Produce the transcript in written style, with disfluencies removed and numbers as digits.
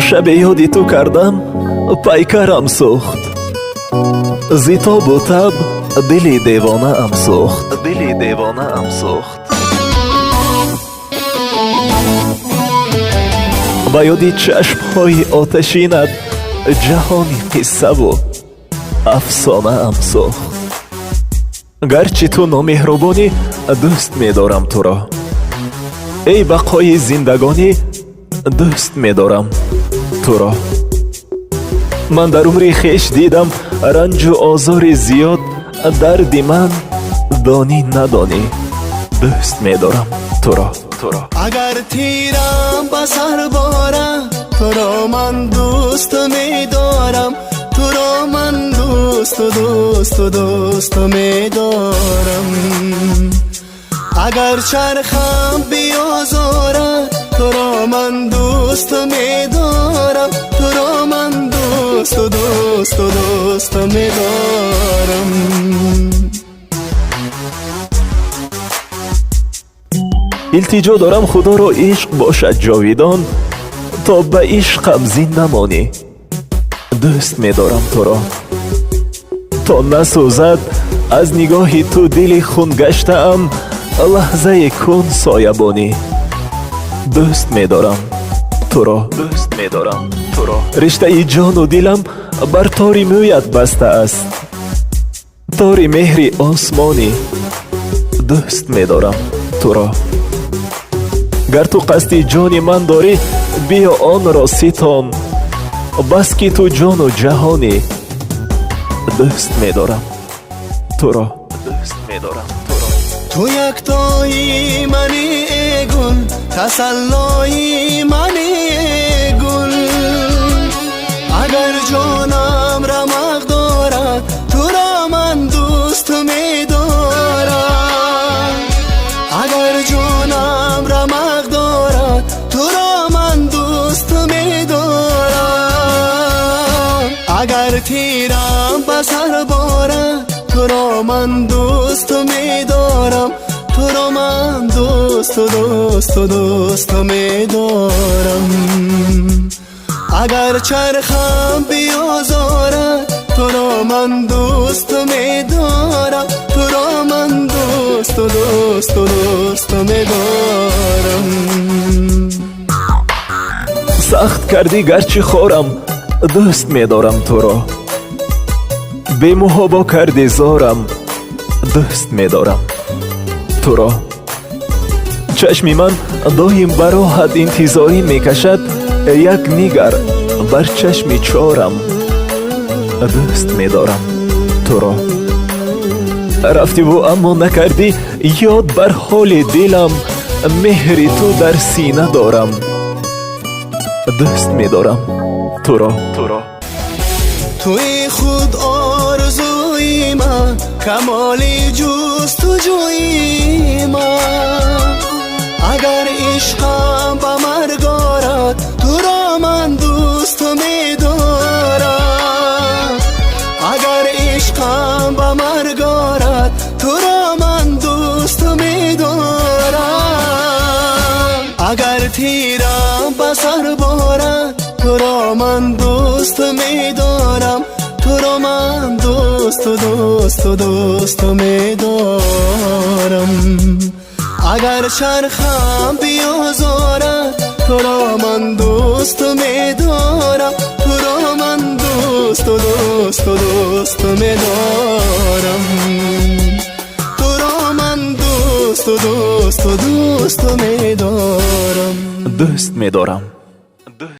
شب یادی تو کردم پیکرم سوخت، زی تاب و تب دلی دیوانه ام سوخت، دلی دیوانه ام سوخت. با یادی چشم های آتشینت جهانی قصه و افسانه ام سوخت. گرچه تو نامهربانی دوست می‌دارم تو را، ای بقای زندگانی دوست می‌دارم تو را. من در عمر خویش دیدم رنج و آزار زیاد، دردی من دانی ندانی دوست می‌دارم تو را. اگر تیرم به سر بارم تو را من دوست می‌دارم، تو را من دوست می‌دارم. اگر چرخم بیازارم تو را من دوست می‌دارم، تو را من دوست می‌دارم. التجا دارم خدا را عشق باشد جاویدان، تا به عشقم زنده مانی دوست می‌دارم تو را. تا نسوزد از نگاه تو دل خون گشته ام، لحظه کن سایبانی دوست می‌دارم تو را، دوست می‌دارم تو را. رشته جان و دلم بر تار مویت بسته است، تار مهر آسمانی دوست می‌دارم تو را. گر تو قصد جان من داری بیا آن را ستان، بس که تو جان و جهانی دوست می‌دارم تو را، دوست می‌دارم تو را. تو یکتایی منی گل، تسلایی منی گل. اگر جانم رمق دارد تو را من دوست می‌دارم، اگر جانم رمق دارد تو را من دوست می‌دارم. اگر تیرم به سر بارد تو را من دوست می‌دارم، تو را من دوست می‌دارم. اگر چرخم بیازارد تو را من دوست می‌دارم، تو را من دوست می‌دارم. سخت کردی گرچه خورم دوست می‌دارم تو را، بی محابا کردی زارم دوست می‌دارم تو را. چشم من دایم براحت انتظاری میکشد، یک نگر بر چشم چارم دوست می‌دارم تو را. رفتی و اما نکردی یاد بر حال دلم، مهر تو در سینه دارم دوست می‌دارم تو را. توی خود آرزوی من، کمالی جستجوی من. اگر عشقم به مرگ آرد تو را من دوست می‌دارم، اگر عشقم به مرگ آرد تو را من دوست می‌دارم. اگر تیرم به سر بارد تو را من دوست می‌دارم، تو را من دوست می‌دارم. اگر چرخم بیازارد تو را من دوست می‌دارم، تو را من دوست می‌دارم. تو را من دوست می‌دارم، دوست می‌دارم.